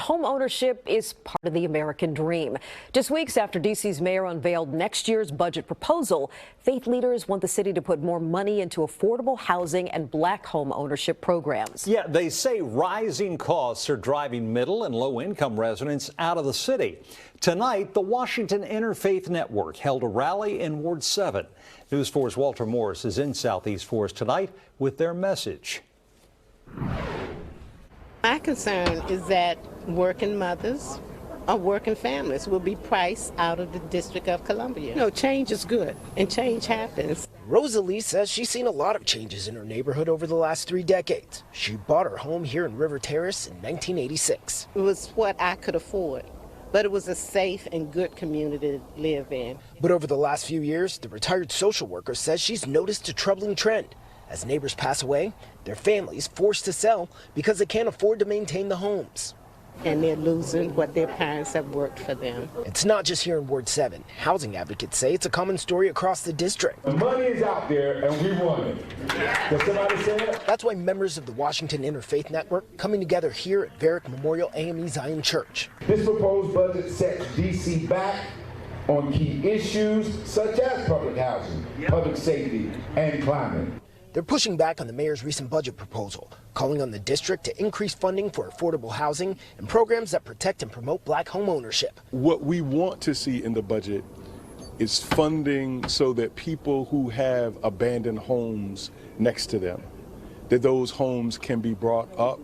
home ownership is part of the American dream. Just weeks after D.C.'s mayor unveiled next year's budget proposal, faith leaders want the city to put more money into affordable housing and black home ownership programs. Yeah, they say rising costs are driving middle and low-income residents out of the city. Tonight, the Washington Interfaith Network held a rally in Ward 7. News 4's Walter Morris is in Southeast for us tonight with their message. My concern is that working mothers or working families will be priced out of the District of Columbia. You know, change is good, and change happens. Rosalie says she's seen a lot of changes in her neighborhood over the last 3 decades. She bought her home here in River Terrace in 1986. It was what I could afford, but it was a safe and good community to live in. But over the last few years, the retired social worker says she's noticed a troubling trend. As neighbors pass away, their families forced to sell because they can't afford to maintain the homes. And they're losing what their parents have worked for them. It's not just here in Ward 7. Housing advocates say it's a common story across the district. The money is out there and we want it. Does somebody say that? That's why members of the Washington Interfaith Network coming together here at Varick Memorial AME Zion Church. This proposed budget sets D.C. back on key issues such as public housing, public safety, and climate. They're pushing back on the mayor's recent budget proposal, calling on the district to increase funding for affordable housing and programs that protect and promote black home ownership. What we want to see in the budget is funding so that people who have abandoned homes next to them, that those homes can be brought up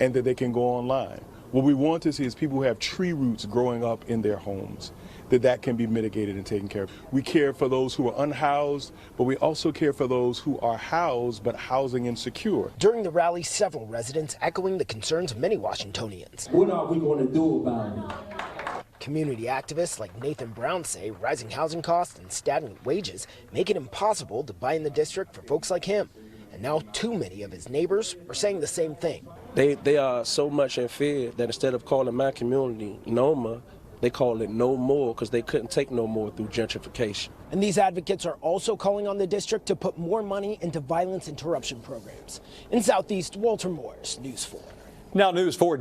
and that they can go online. What we want to see is people who have tree roots growing up in their homes, that can be mitigated and taken care of. We care for those who are unhoused, but we also care for those who are housed but housing insecure. During the rally, several residents echoing the concerns of many Washingtonians. What are we going to do about it? Community activists like Nathan Brown say rising housing costs and stagnant wages make it impossible to buy in the district for folks like him. And now too many of his neighbors are saying the same thing. They are so much in fear that instead of calling my community NOMA, they call it no more because they couldn't take no more through gentrification. And these advocates are also calling on the district to put more money into violence interruption programs. In Southeast, Walter Morris, News 4. Now News 4.